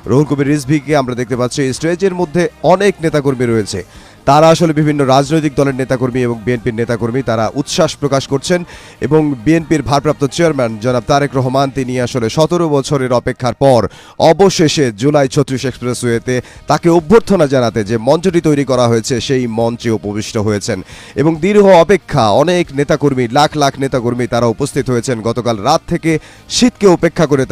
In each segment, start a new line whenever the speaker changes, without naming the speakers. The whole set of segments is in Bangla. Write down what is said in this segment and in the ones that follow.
রুহুল কবির রিজভীকে আমরা দেখতে পাচ্ছি স্টেজের মধ্যে অনেক নেতাকর্মী রয়েছে। তারা আসলে বিভিন্ন রাজনৈতিক দলের নেতাকর্মী এবং বিএনপির নেতাকর্মী, তারা উচ্ছ্বাস প্রকাশ করছেন এবং বিএনপির ভারপ্রাপ্ত চেয়ারম্যান জনাব তারেক রহমান তিনি আসলে 17 বছরের অপেক্ষার পর অবশেষে জুলাই 36 এক্সপ্রেসওয়েতে তাকে অভ্যর্থনা জানাতে যে মঞ্চটি তৈরি করা হয়েছে সেই মঞ্চে উপবিষ্ট হয়েছেন এবং দীর্ঘ অপেক্ষা অনেক নেতাকর্মী, লাখ লাখ নেতাকর্মী তারা উপস্থিত হয়েছেন। গতকাল রাত থেকে শীতকে উপেক্ষা করে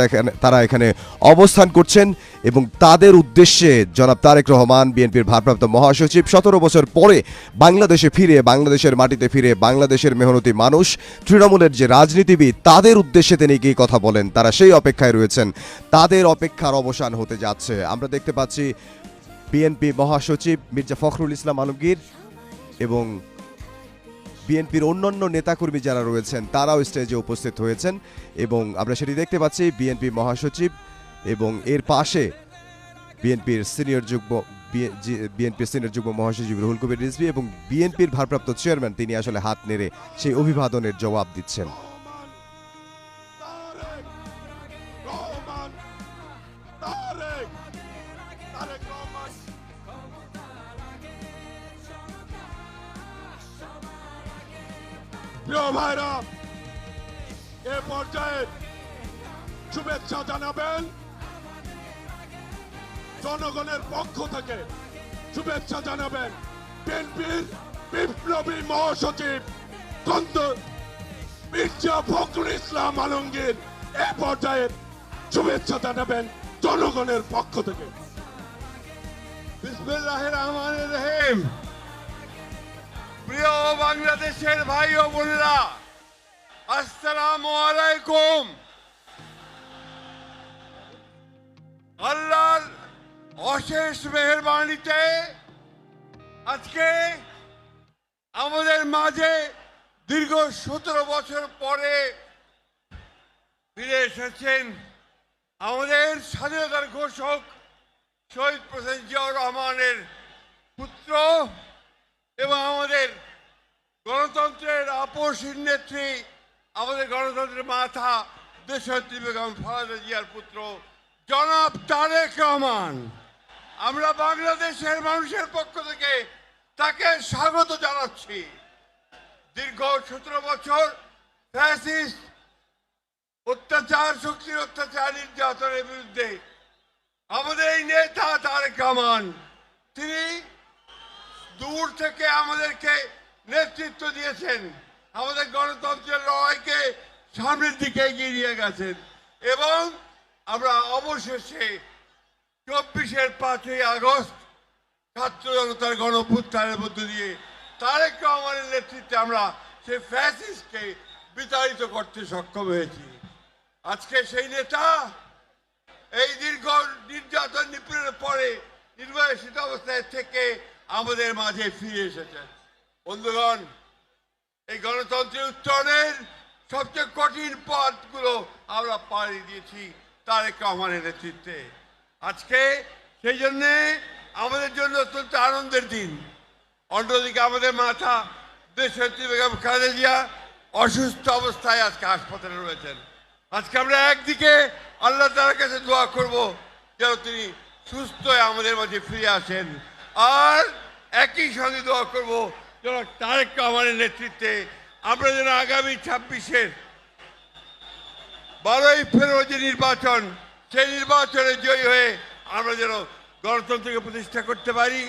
তারা এখানে অবস্থান করছেন এবং তাদের উদ্দেশ্যে জনাব তারেক রহমান বিএনপির ভারপ্রাপ্ত মহাসচিব 17 বছর পরে বাংলাদেশে ফিরে, বাংলাদেশের মাটিতে ফিরে, বাংলাদেশের মেহনতি মানুষ, তৃণমূলের যে রাজনীতিবিদ তাদের উদ্দেশ্যে তিনি কি কথা বলেন, তারা সেই অপেক্ষায় রয়েছেন। তাদের অপেক্ষার অবসান হতে যাচ্ছে। আমরা দেখতে পাচ্ছি বিএনপি মহাসচিব মির্জা ফখরুল ইসলাম আলমগীর এবং বিএনপির অন্যান্য নেতাকর্মী যারা রয়েছেন তারাও স্টেজে উপস্থিত হয়েছেন এবং আমরা সেটি দেখতে পাচ্ছি বিএনপি মহাসচিব এবং এর পাশে বিএনপির সিনিয়র যুগ্ম মহাসচিব রুহুল কবির রিজভী এবং বিএনপির ভারপ্রাপ্ত চেয়ারম্যান তিনি আসলে হাত নেড়ে সেই অভিবাদনের জবাব দিচ্ছেন।
প্রিয় ভাইরা, এ পর্যায়ে শুভেচ্ছা জানাবেন জনগণের পক্ষ থেকে, শুভেচ্ছা জানাবেন বিএনপির বিপ্লবী মহাসচিব মির্জা ফখরুল ইসলাম আলমগীর এ পর্যায়ে শুভেচ্ছা জানাবেন জনগণের পক্ষ থেকে।
বিসমিল্লাহির রহমানির রহিম। প্রিয় বাংলাদেশের ভাই ও বোনেরা, আসসালামু আলাইকুম। আল্লাহর অশেষ মেহেরবানিতে আজকে আমাদের মাঝে দীর্ঘ 17 বছর পরে ফিরে এসেছেন আমাদের স্বাধীনতার ঘোষক শহীদ প্রেসিডেন্ট জিয়াউর রহমানের পুত্র এবং আমাদের গণতন্ত্রের আপসহীন নেত্রী, আমাদের গণতন্ত্রের মাথা দেশনেত্রী বেগম খালেদা জিয়ার পুত্র জনাব তারেক রহমান। আমরা বাংলাদেশের মানুষের পক্ষ থেকে তাকে স্বাগত জানাচ্ছি। দীর্ঘ 17 বছর ফ্যাসিস্ট অত্যাচার, শক্তির অত্যাচার, নির্যাতনের বিরুদ্ধে আমাদের এই নেতা তারেক রহমান তিনি দূর থেকে আমাদেরকে নেতৃত্ব দিয়েছেন, আমাদের গণতন্ত্রের লড়াইকে সামনের দিকে এগিয়ে নিয়ে গেছেন এবং আমরা অবশেষে 24-এর 5ই আগস্ট ছাত্র জনতার গণঅভ্যুত্থানের মধ্য দিয়ে তারেক রহমানের নেতৃত্বে আমরা সেই ফ্যাসিস্টকে বিতাড়িত করতে সক্ষম হয়েছি। আজকে সেই নেতা এই দীর্ঘ নির্যাতন নিপীড়নের পরে নির্বাসিত অবস্থায় থেকে আমাদের মাঝে ফিরে এসেছেন। বন্ধুগণ, এই গণতন্ত্রের উত্তরণের সবচেয়ে কঠিন পথগুলো আমরা পাড়ি দিয়েছি তারেক রহমানের নেতৃত্বে। আজকে সেই জন্যে আমাদের জন্য অত্যন্ত আনন্দের দিন। অন্যদিকে আমাদের মাথা দেশনেত্রী বেগম খালেদা জিয়া অসুস্থ অবস্থায় আজকে হাসপাতালে রয়েছেন। আজকে আমরা একদিকে আল্লাহ তাআলার কাছে দোয়া করব যেন তিনি সুস্থ হয়ে আমাদের মাঝে ফিরে আসেন, আর একই সঙ্গে দোয়া করব যেন তারেক রহমানের নেতৃত্বে আমরা যেন আগামী 26-এর 12ই ফেব্রুয়ারি যে নির্বাচন, সেই নির্বাচনে জয়ী হয়ে আমরা যেন গণতন্ত্রকে প্রতিষ্ঠা করতে পারি,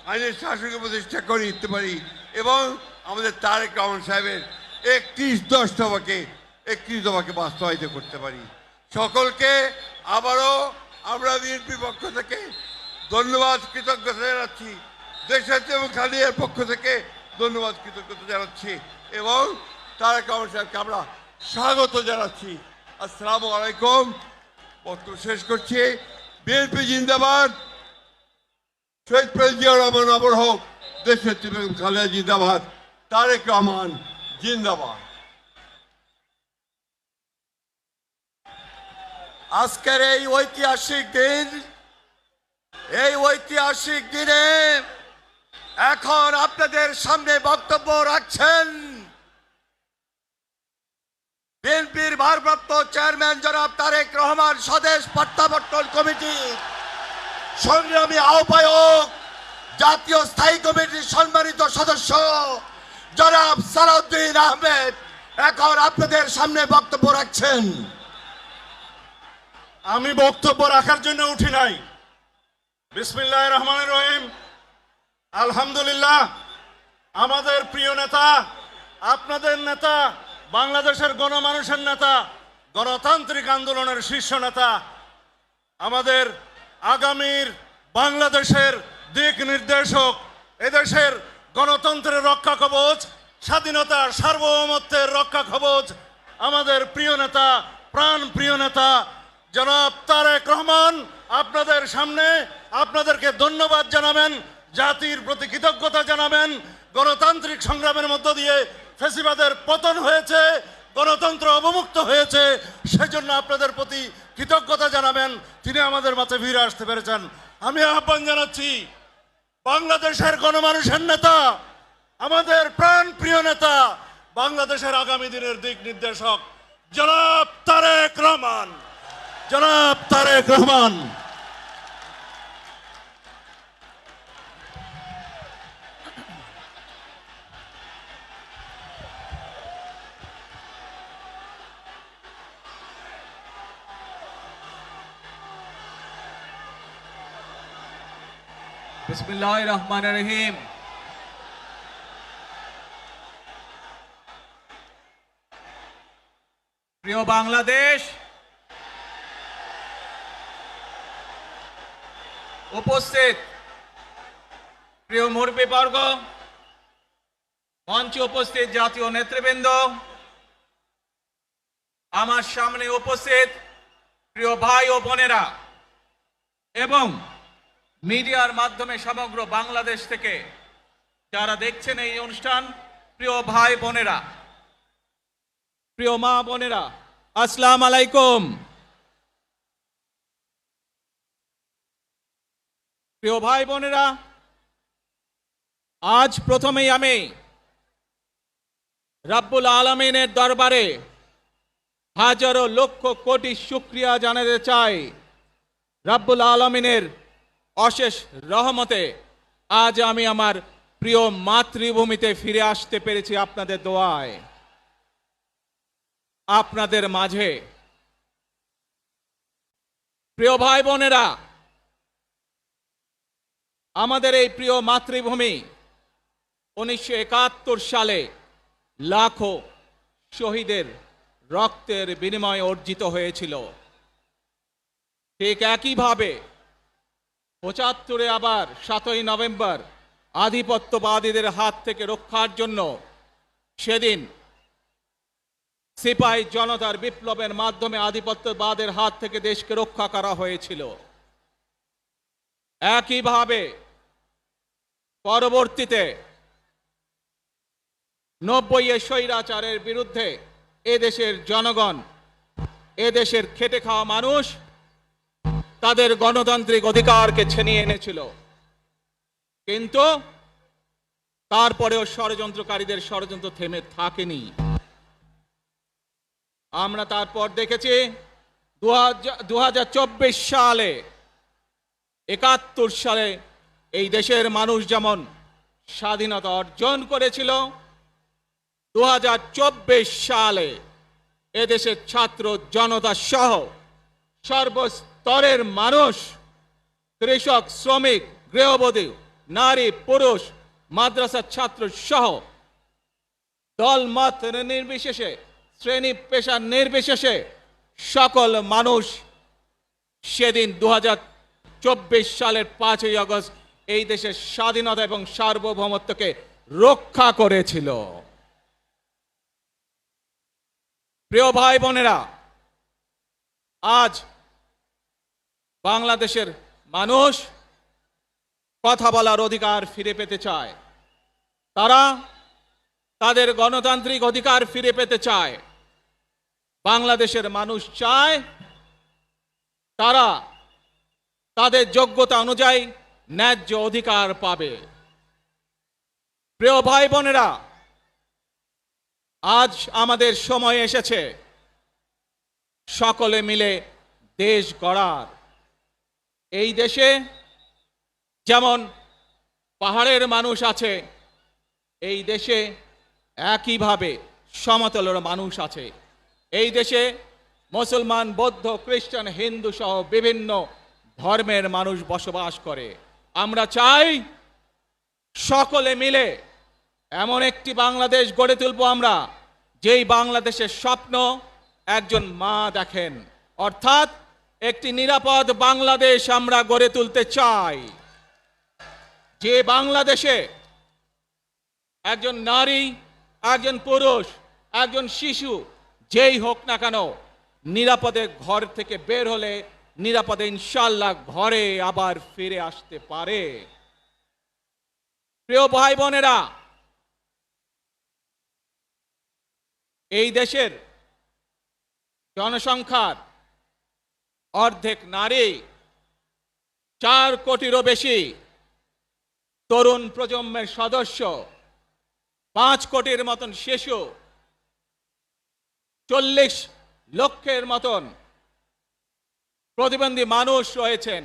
আইনের শাসনকে প্রতিষ্ঠা করে দিতে পারি এবং আমাদের তারেক রহমান সাহেবের 31 দফাকে বাস্তবায়িত করতে পারি। সকলকে আবারও আমরা বিএনপি পক্ষ থেকে ধন্যবাদ, কৃতজ্ঞতা জানাচ্ছি। দেশনেত্রী এবং খালেদার পক্ষ থেকে ধন্যবাদ, কৃতজ্ঞতা জানাচ্ছি এবং তারেক রহমান সাহেবকে আমরা স্বাগত জানাচ্ছি। আসসালামু আলাইকুম। বক্তব্য শেষ করছি। বিএনপি জিন্দাবাদ, শহীদ প্রেসিডেন্ট জিয়াউর রহমান অমর হোক, দেশনেত্রী বেগম খালেদা জিন্দাবাদ, তারেক রহমান জিন্দাবাদ।
আজকের এই ঐতিহাসিক দিনে এখন আপনাদের সামনে বক্তব্য রাখছেন বিএনপির ভারপ্রাপ্ত চেয়ারম্যান জনাব তারেক রহমান, স্বদেশ প্রত্যাবর্তন কমিটি সংগ্রামী আহ্বায়ক, জাতীয় স্থায়ী কমিটির সম্মানিত সদস্য জনাব সালাউদ্দিন আহমেদ এখন আপনাদের সামনে বক্তব্য রাখছেন।
আমি বক্তব্য রাখার জন্য উঠি নাই। বিসমিল্লাহির রহমানির রহিম। আলহামদুলিল্লাহ, আমাদের প্রিয় নেতা, আপনাদের নেতা, বাংলাদেশের গণমানুষের নেতা, গণতান্ত্রিক আন্দোলনের শীর্ষ নেতা, আমাদের আগামীর বাংলাদেশের দিক নির্দেশক, এদেশের গণতন্ত্রের রক্ষা কবচ, স্বাধীনতা সার্বভৌমত্বের রক্ষা কবচ, আমাদের প্রিয় নেতা, প্রাণ প্রিয় নেতা জনাব তারেক রহমান আপনাদের সামনে আপনাদেরকে ধন্যবাদ জানাবেন, জাতির প্রতি কৃতজ্ঞতা জানাবেন। গণতান্ত্রিক সংগ্রামের মধ্য দিয়ে ফ্যাসিবাদের পতন হয়েছে, গণতন্ত্র অবমুক্ত হয়েছে, সেজন্য আপনাদের প্রতি কৃতজ্ঞতা জানাবেন। তিনি আমাদের মাঝে ফিরে আসতে পেরেছেন। আমি আহ্বান জানাচ্ছি বাংলাদেশের গণমানুষের নেতা, আমাদের প্রাণ প্রিয় নেতা, বাংলাদেশের আগামী দিনের দিক নির্দেশক জনাব তারেক রহমান, জনাব তারেক রহমান।
বিসমিল্লাহির রহমানির রহিম। প্রিয় বাংলাদেশ, উপস্থিত প্রিয় মুরব্বীবর্গ, মঞ্চে উপস্থিত জাতীয় নেতৃবৃন্দ, আমার সামনে উপস্থিত প্রিয় ভাই ও বোনেরা এবং মিডিয়ার মাধ্যমে সমগ্র বাংলাদেশ থেকে যারা দেখছেন এই অনুষ্ঠান, প্রিয় ভাই বোনেরা, প্রিয় মা বোনেরা, আসসালামু আলাইকুম। প্রিয় ভাই বোনেরা, আজ প্রথমেই আমি রব্বুল আলামিনের দরবারে হাজারো লক্ষ কোটি শুকরিয়া জানাতে চাই। রব্বুল আলামিনের অশেষ রহমতে আজ আমি আমার প্রিয় মাতৃভূমিতে ফিরে আসতে পেরেছি আপনাদের দোয়ায়। আপনাদের মাঝে প্রিয় ভাই বোনেরা, আমাদের এই প্রিয় মাতৃভূমি 1971 সালে লাখো শহীদের রক্তের বিনিময়ে অর্জিত হয়েছিল। ঠিক একইভাবে 75-এ আবার 7ই নভেম্বর আধিপত্যবাদীদের হাত থেকে রক্ষার জন্য সেদিন সিপাহী জনতার বিপ্লবের মাধ্যমে আধিপত্যবাদের হাত থেকে দেশকে রক্ষা করা হয়েছিল। একইভাবে পরবর্তীতে 90-এ স্বৈরাচারের বিরুদ্ধে এদেশের জনগণ, এদেশের খেটে খাওয়া মানুষ তাদের গণতান্ত্রিক অধিকারকে ছিনিয়ে এনেছিল। কিন্তু তারপরেও ষড়যন্ত্রকারীদের ষড়যন্ত্র থেমে থাকেনি। আমরা তারপর দেখেছি 2024 সালে, 71 সালে এই দেশের মানুষ যেমন স্বাধীনতা অর্জন করেছিল, 2024 সালে এদেশের ছাত্র জনতা সহ সর্বস্তরের মানুষ, কৃষক, শ্রমিক, গৃহবধূ, নারী, পুরুষ, মাদ্রাসার ছাত্র সহ দল মত নির্বিশেষে, শ্রেণী পেশা নির্বিশেষে সকল মানুষ সেদিন 2024 সালের 5ই আগস্ট এই দেশের স্বাধীনতা এবং সার্বভৌমত্বকে রক্ষা করেছিল। প্রিয় ভাই বোনেরা, আজ বাংলাদেশের মানুষ কথা বলার অধিকার ফিরে পেতে চায়। তারা তাদের গণতান্ত্রিক অধিকার ফিরে পেতে চায়। বাংলাদেশের মানুষ চায় তারা তাদের যোগ্যতা অনুযায়ী ন্যায্য অধিকার পাবে। প্রিয় ভাই বোনেরা, আজ আমাদের সময় এসেছে সকলে মিলে দেশ গড়ার। এই দেশে যেমন পাহাড়ের মানুষ আছে এই দেশে, একইভাবে সমতলের মানুষ আছে এই দেশে। মুসলমান, বৌদ্ধ, খ্রিস্টান, হিন্দু সহ বিভিন্ন ধর্মের মানুষ বসবাস করে। আমরা চাই সকলে মিলে এমন একটি বাংলাদেশ গড়ে তুলব আমরা, যেই বাংলাদেশের স্বপ্ন একজন মা দেখেন, অর্থাৎ একটি নিরাপদ বাংলাদেশ আমরা গড়ে তুলতে চাই, যে বাংলাদেশে একজন নারী, একজন পুরুষ, একজন শিশু যেই হোক না কেন নিরাপদে ঘর থেকে বের হলে নিরাপদে ইনশাআল্লাহ ঘরে আবার ফিরে আসতে পারে। প্রিয় ভাই বোনেরা, এই দেশের জনসংখ্যার অর্ধেক নারী, 4 কোটিরও বেশি তরুণ প্রজন্মের সদস্য, 5 কোটির মতন শিশু, 40 লক্ষের মতন প্রতিবন্ধী মানুষ রয়েছেন,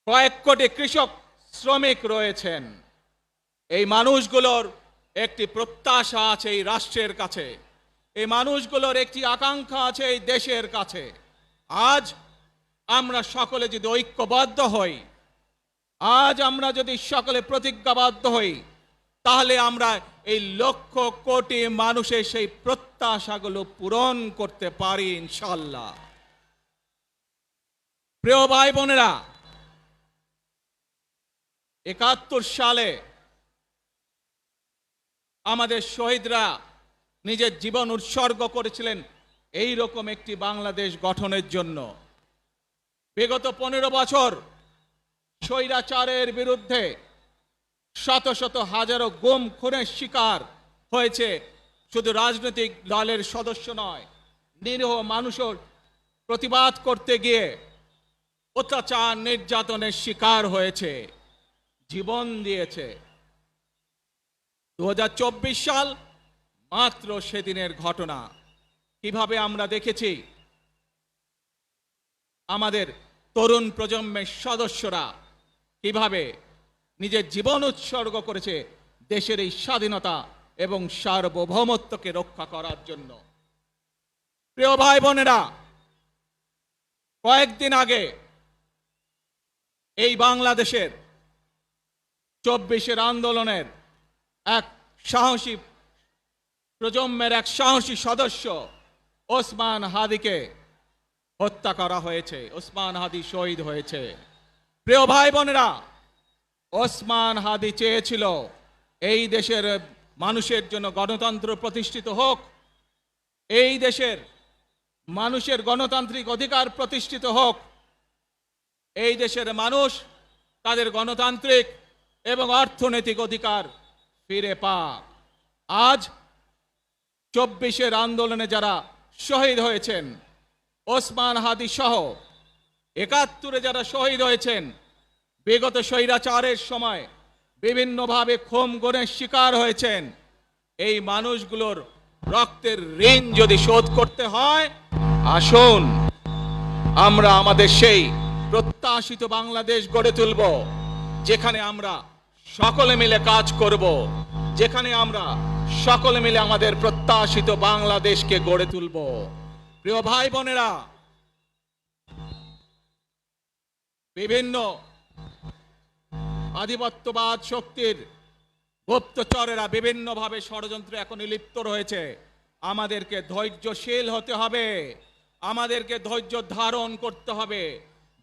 কয়েক কোটি কৃষক শ্রমিক রয়েছেন। এই মানুষগুলোর একটি প্রত্যাশা আছে এই রাষ্ট্রের কাছে, এই মানুষগুলোর একটি আকাঙ্ক্ষা আছে এই দেশের কাছে। আজ আমরা সকলে যদি ঐক্যবদ্ধ হই, আজ আমরা যদি সকলে প্রতিজ্ঞাবদ্ধ হই, তাহলে আমরা এই লক্ষ কোটি মানুষের সেই প্রত্যাশাগুলো পূরণ করতে পারি ইনশাআল্লাহ। প্রিয় ভাই বোনেরা, 71 সালে আমাদের শহীদরা নিজের জীবন উৎসর্গ করেছিলেন এই রকম একটি বাংলাদেশ গঠনের জন্য। বিগত 15 বছর স্বৈরাচারের বিরুদ্ধে শত শত হাজারো গুম খুনের শিকার হয়েছে শুধু রাজনৈতিক দলের সদস্য নয়, নিরীহ মানুষের প্রতিবাদ করতে গিয়ে অত্যাচার নির্যাতনের শিকার হয়েছে, জীবন দিয়েছে। 2024 সাল মাত্র সেদিনের ঘটনা। কিভাবে আমরা দেখেছি আমাদের তরুণ প্রজন্মের সদস্যরা কিভাবে নিজের জীবন উৎসর্গ করেছে দেশের এই স্বাধীনতা এবং সার্বভৌমত্বকে রক্ষা করার জন্য। প্রিয় ভাই বোনেরা, কয়েকদিন আগে এই বাংলাদেশের 24 আন্দোলনের এক সাহসী প্রজন্মের এক সাহসী সদস্য ওসমান হাদিকে হত্যা করা হয়েছে। ওসমান হাদি শহীদ হয়েছে। প্রিয় ভাই বোনেরা, ওসমান হাদি চেয়েছিল এই দেশের মানুষের জন্য গণতন্ত্র প্রতিষ্ঠিত হোক, এই দেশের মানুষের গণতান্ত্রিক অধিকার প্রতিষ্ঠিত হোক, এই দেশের মানুষ তাদের গণতান্ত্রিক এবং অর্থনৈতিক অধিকার ফিরে পাক। আজ 24 আন্দোলনে যারা শহীদ হয়েছেন, ওসমান হাদি সহ 71 যারা শহীদ হয়েছেন, বিগত স্বৈরাচারের সময় বিভিন্নভাবে খুন গুমের শিকার হয়েছেন, এই মানুষগুলোর রক্তের ঋণ যদি শোধ করতে হয়, আসুন আমরা আমাদের সেই প্রত্যাশিত বাংলাদেশ গড়ে তুলব, যেখানে আমরা সকলে মিলে কাজ করব, যেখানে আমরা সকলে মিলে আমাদের প্রত্যাশিত বাংলাদেশকে গড়ে তুলব। প্রিয় ভাই বোনেরা, বিভিন্ন আধিপত্যবাদ শক্তির গুপ্তচরেরা বিভিন্নভাবে ষড়যন্ত্রে এখন লিপ্ত রয়েছে। আমাদেরকে ধৈর্যশীল হতে হবে, আমাদেরকে ধৈর্য ধারণ করতে হবে।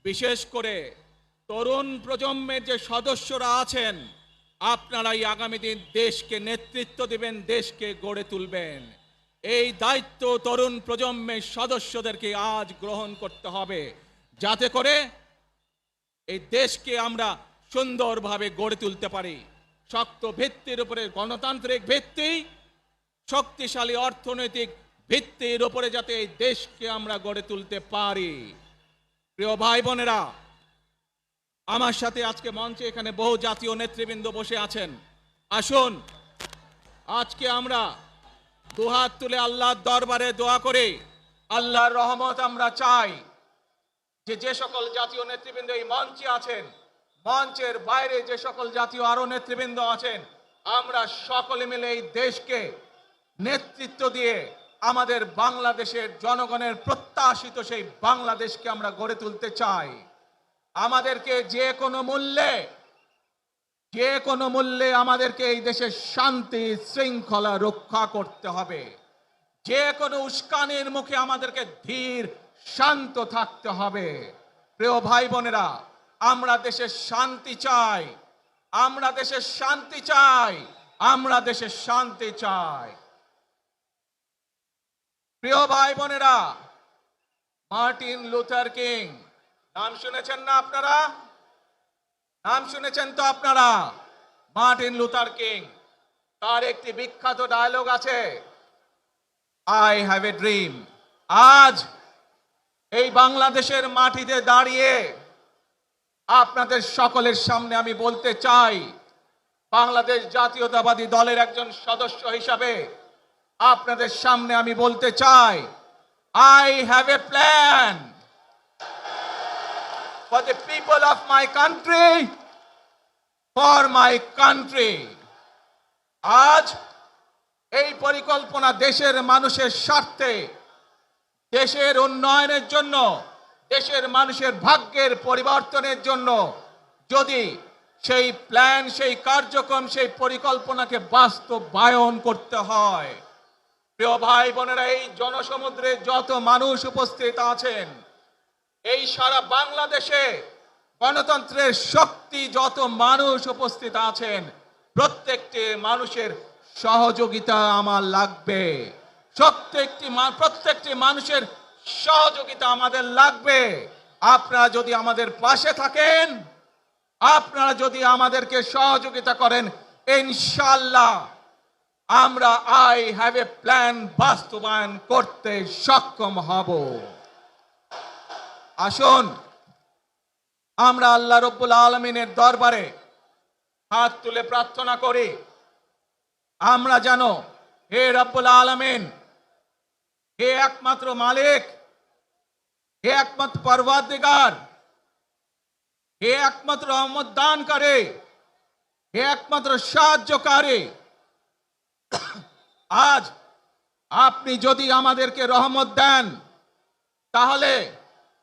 বিশেষ করে তরুণ প্রজন্মের যে সদস্যরা আছেন, আপনারাই আগামী দিন দেশকে নেতৃত্ব দিবেন, দেশকে গড়ে তুলবেন। এই দায়িত্ব তরুণ প্রজন্মের সদস্যদেরকে আজ গ্রহণ করতে হবে, যাতে করে এই দেশকে আমরা সুন্দরভাবে গড়ে তুলতে পারি। শক্ত ভিত্তির উপরে, গণতান্ত্রিক ভিত্তি, শক্তিশালী অর্থনৈতিক ভিত্তির উপরে যাতে এই দেশকে আমরা গড়ে তুলতে পারি। প্রিয় ভাই বোনেরা, আমার সাথে আজকে মঞ্চে এখানে বহু জাতীয় নেতৃবৃন্দ বসে আছেন। আসুন আজকে আমরা দুহাত তুলে আল্লাহর দরবারে দোয়া করে আল্লাহর রহমত আমরা চাই, যে সকল জাতীয় নেতৃবৃন্দ এই মঞ্চে আছেন, মঞ্চের বাইরে যে সকল জাতীয় আরো নেতৃবৃন্দ আছেন, আমরা সকলে মিলে এই দেশকে নেতৃত্ব দিয়ে আমাদের বাংলাদেশের জনগণের প্রত্যাশিত সেই বাংলাদেশকে আমরা গড়ে তুলতে চাই। আমাদেরকে যে কোনো মূল্যে আমাদেরকে এই দেশের শান্তি শৃঙ্খলা রক্ষা করতে হবে। যে কোনো উস্কানির মুখে আমাদেরকে ধীর শান্ত থাকতে হবে। প্রিয় ভাই বোনেরা, আমরা দেশের শান্তি চাই, আমরা দেশের শান্তি চাই, আমরা দেশের শান্তি চাই। প্রিয় ভাই বোনেরা, মার্টিন লুথার কিং নাম শুনেছেন না আপনারা? নাম শুনেছেন তো আপনারা? মার্টিন লুথার কিং, তার একটি বিখ্যাত ডায়লগ আছে, আই হ্যাভ এ ড্রিম। আজ এই বাংলাদেশের মাটিতে দাঁড়িয়ে আপনাদের সকলের সামনে আমি বলতে চাই, বাংলাদেশ জাতীয়তাবাদী দলের একজন সদস্য হিসাবে আপনাদের সামনে আমি বলতে চাই, I have a plan for the people of my country, for my country. আজ এই পরিকল্পনা দেশের মানুষের স্বার্থে, দেশের উন্নয়নের জন্য, দেশের মানুষের ভাগ্যের পরিবর্তনের জন্য যদি সেই প্ল্যান, সেই কার্যক্রম, সেই পরিকল্পনাকে বাস্তবায়ন করতে হয়, প্রিয় ভাই বোনেরা, এই জনসমুদ্রে যত মানুষ উপস্থিত আছেন, এই সারা বাংলাদেশে গণতন্ত্রের শক্তি যত মানুষ উপস্থিত আছেন, প্রত্যেকটি মানুষের সহযোগিতা আমার লাগবে। প্রত্যেকটি মানুষের সহযোগিতা আমাদের লাগবে। আপনারা যদি আমাদের পাশে থাকেন, আপনারা যদি আমাদেরকে সহযোগিতা করেন, ইনশাআল্লাহ আমরা আই হ্যাভ এ প্ল্যান বাস্তবায়ন করতে সক্ষম হব। আসুন আমরা আল্লাহ রব্বুল আলামিনের দরবারে হাত তুলে প্রার্থনা করি, আমরা জানো হে রব্বুল আলামিন, হে একমাত্র মালিক, হে একমাত্র পরওয়ারদিগার, হে একমাত্র রহমত দানকারী, হে একমাত্র সাহায্যকারী, আজ আপনি যদি আমাদেরকে রহমত দেন, তাহলে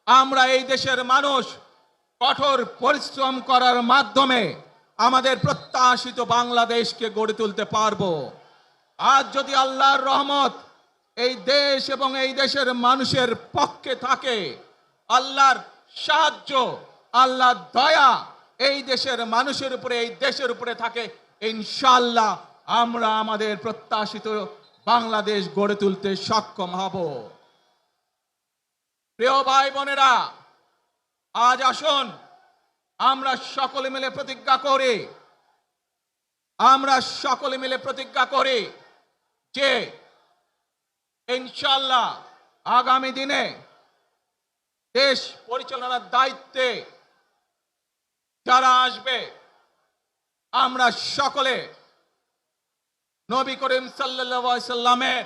আমরা এই দেশের মানুষ কঠোর পরিশ্রম করার মাধ্যমে আমাদের প্রত্যাশিত বাংলাদেশকে গড়ে তুলতে পারবো। আজ যদি আল্লাহর রহমত এই দেশ এবং এই দেশের মানুষের পক্ষে থাকে, আল্লাহর সাহায্য, আল্লাহর দয়া এই দেশের মানুষের উপরে, এই দেশের উপরে থাকে, ইনশাআল্লাহ আমরা আমাদের প্রত্যাশিত বাংলাদেশ গড়ে তুলতে সক্ষম হব। প্রিয় ভাই বোনেরা, আজ আসুন আমরা সকলে মিলে প্রতিজ্ঞা করি, আমরা সকলে মিলে প্রতিজ্ঞা করি যে ইনশাআল্লাহ আগামী দিনে দেশ পরিচালনার দায়িত্বে যারা আসবে, আমরা সকলে নবী করিম সাল্লাল্লাহু আলাইহি সাল্লামের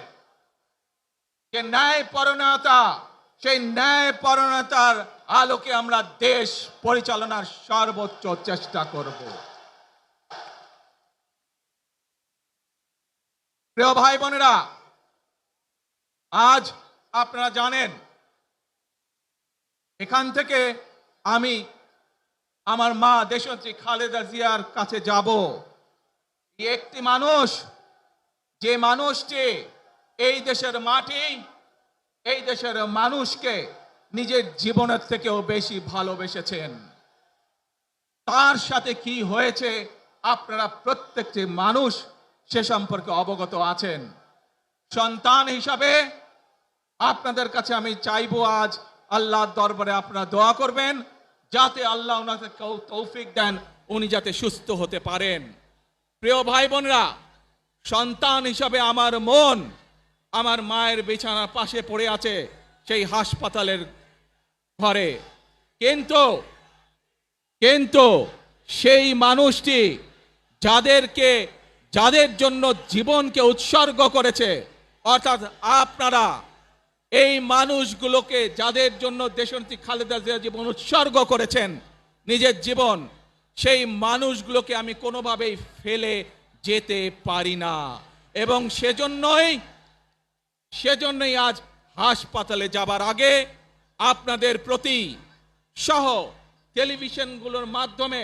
যে ন্যায়পরায়ণতা, সেই ন্যায়পরায়ণতার আলোকে আমরা দেশ পরিচালনার সর্বোচ্চ চেষ্টা করব। প্রিয় ভাই বোনেরা, আজ আপনারা জানেন এখান থেকে আমি আমার মা দেশনেত্রী খালেদা জিয়ার কাছে যাব। একটি মানুষ, যে মানুষটি এই দেশের মাটি, এই দেশের মানুষকে নিজের জীবনের থেকেও বেশি ভালোবেসেছেন, তার সাথে কি হয়েছে আপনারা প্রত্যেকটি মানুষ সে সম্পর্কে অবগত আছেন। সন্তান হিসাবে আপনাদের কাছে আমি চাইবো, আজ আল্লাহর দরবারে আপনারা দোয়া করবেন যাতে আল্লাহ ওনাকে তৌফিক দেন, উনি যাতে সুস্থ হতে পারেন। প্রিয় ভাই বোনরা, সন্তান হিসাবে আমার মন আমার মায়ের বিছানার পাশে পড়ে আছে সেই হাসপাতালের ঘরে, কিন্তু সেই মানুষটি যাদের জন্য জীবনকে উৎসর্গ করেছে, অর্থাৎ আপনারা, এই মানুষগুলোকে যাদের জন্য দেশনেত্রী খালেদা জিয়া জীবন উৎসর্গ করেছেন নিজের জীবন, সেই মানুষগুলোকে আমি কোনোভাবেই ফেলে যেতে পারি না। এবং সেজন্যই আজ হাসপাতালে যাবার আগে আপনাদের প্রতি সহ টেলিভিশনগুলোর মাধ্যমে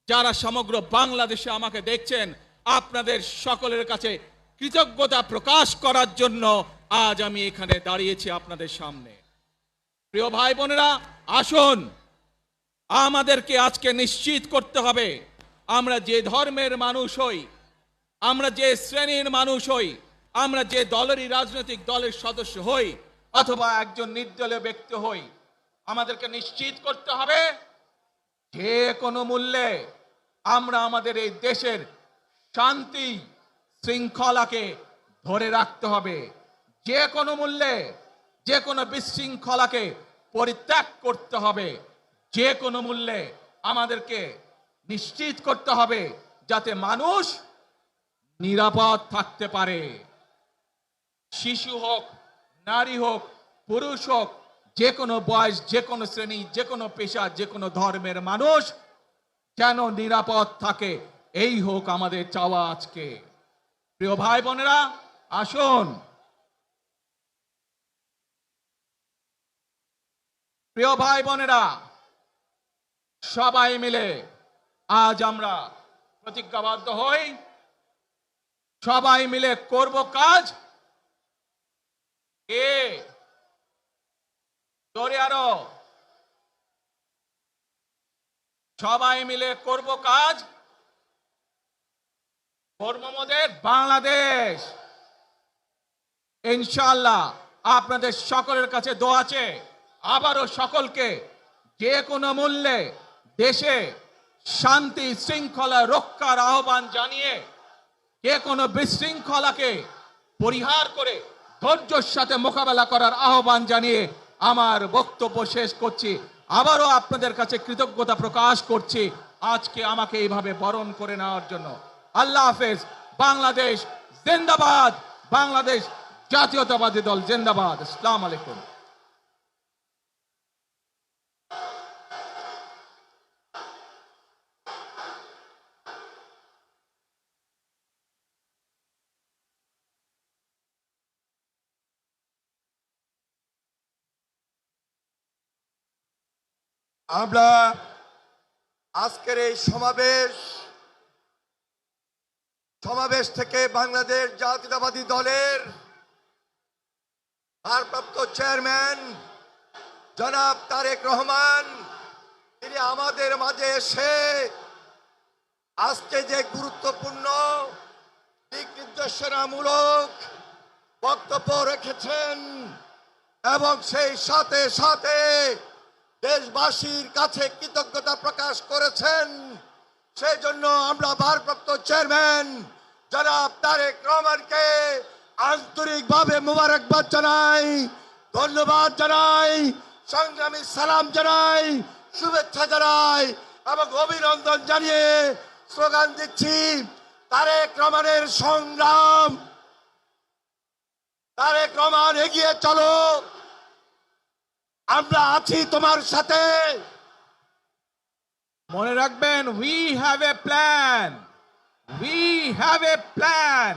যারা সমগ্র বাংলাদেশে আমাকে দেখছেন, আপনাদের সকলের কাছে কৃতজ্ঞতা প্রকাশ করার জন্য আজ আমি এখানে দাঁড়িয়েছি আপনাদের সামনে। প্রিয় ভাই বোনেরা, আসুন আমাদেরকে আজকে নিশ্চিত করতে হবে আমরা যে ধর্মের মানুষ হই, আমরা যে শ্রেণীর মানুষ হই, আমরা যে দলেরই রাজনৈতিক দলের সদস্য হই অথবা একজন নির্দলীয় ব্যক্তি হই, আমাদেরকে নিশ্চিত করতে হবে যে কোনো মূল্যে আমরা আমাদের এই দেশের শান্তি শৃঙ্খলাকে ধরে রাখতে হবে। যে কোনো মূল্যে যে কোনো বিশৃঙ্খলাকে পরিত্যাগ করতে হবে। যে কোনো মূল্যে আমাদেরকে নিশ্চিত করতে হবে যাতে মানুষ নিরাপদ থাকতে পারে। শিশু হোক, নারী হোক, পুরুষ হোক, যে কোনো বয়স, যে কোনো শ্রেণী, যে কোনো পেশা, যে কোনো ধর্মের মানুষ যেন নিরাপদ থাকে, এই হোক আমাদের চাওয়া আজকে। প্রিয় ভাই বোনেরা, আসুন প্রিয় ভাই বোনেরা, সবাই মিলে আজ আমরা প্রতিজ্ঞাবদ্ধ হই, সবাই মিলে করব কাজ। জোরে আরো, সবাই মিলে করব কাজ, কর্মমোদের বাংলাদেশ। ইনশাআল্লাহ আপনাদের সকলের কাছে দোয়া আছে, আবারও সকলকে যে কোনো মূল্যে দেশে শান্তি শৃঙ্খলা রক্ষার আহ্বান জানিয়ে যে কোনো বিশৃঙ্খলাকে পরিহার করে ধৈর্যের সাথে মোকাবেলা করার আহ্বান জানিয়ে আমার বক্তব্য শেষ করছি। আবারও আপনাদের কাছে কৃতজ্ঞতা প্রকাশ করছি আজকে আমাকে এইভাবে বরণ করে নেওয়ার জন্য। আল্লাহ হাফেজ। বাংলাদেশ জিন্দাবাদ, বাংলাদেশ জাতীয়তাবাদী দল জিন্দাবাদ। আসসালামু আলাইকুম।
আমরা আজকের এই সমাবেশ থেকে বাংলাদেশ জাতীয়তাবাদী দলের ভারপ্রাপ্ত চেয়ারম্যান জনাব তারেক রহমান, তিনি আমাদের মাঝে এসে আজকে যে গুরুত্বপূর্ণ দিক নির্দেশনামূলক বক্তব্য রেখেছেন এবং সেই সাথে সাথে দেশবাসীর কাছে কৃতজ্ঞতা প্রকাশ করেছেন, সেই জন্য আমরা ভারপ্রাপ্ত চেয়ারম্যান জনাব তারেক রহমানকে আন্তরিকভাবে মোবারকবাদ জানাই, ধন্যবাদ জানাই, সংগ্রামী সালাম জানাই, শুভেচ্ছা জানাই এবং অভিনন্দন জানিয়ে স্লোগান দিচ্ছি, তারেক রহমানের সংগ্রাম, তারেক রহমান এগিয়ে চলো, আমরা আছি তোমার সাথে।
মনে রাখবেন, we have a plan, we have a plan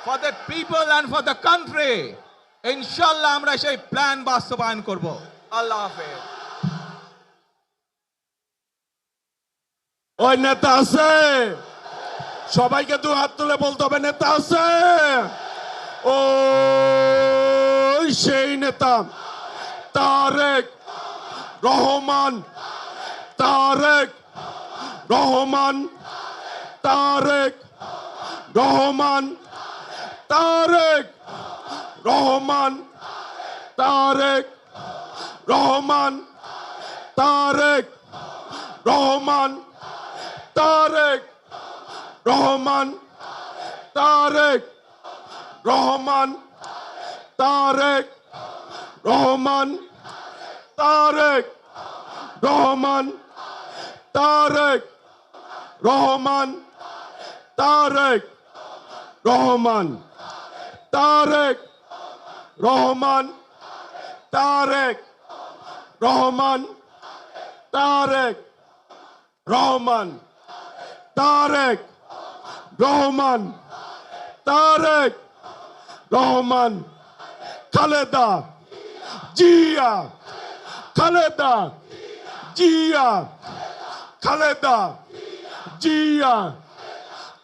for the people and for the country. ইনশাআল্লাহ আমরা সেই প্ল্যান বাস্তবায়ন করব। আল্লাহ হাফেজ।
ওই নেতা আছে, সবাইকে দু হাত তুলে বলতে হবে নেতা আছে। ও সেই নেতা তারেক রহমান, তারেক রহমান, তারেক রহমান, তারেক রহমান, তারেক রহমান, তারেক রহমান, তারেক রহমান, তারেক রহমান, তারেক রহমান, তারেক রহমান, তারেক রহমান, তারেক রহমান, তারেক রহমান তারেক রহমান তারেক রহমান তারেক রহমান তারেক রহমান খালেদা জিয়া খালেদা জিয়া খালেদা জিয়া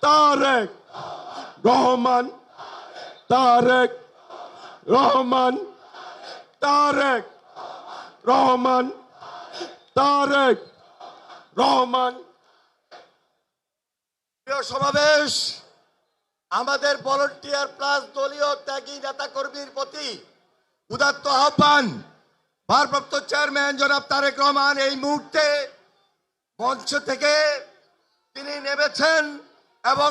তারেক রহমান তারেক রহমান তারেক রহমান তারেক রহমান।
প্রিয় সমাবেশ, আমাদের ভলান্টিয়ার প্লাস দলীয় ত্যাগী নেতা কর্মীর প্রতি উদাত্ত আহ্বান। ভারপ্রাপ্ত চেয়ারম্যান জনাব তারেক রহমান এই মুহূর্তে মঞ্চ থেকে তিনি নেমেছেন এবং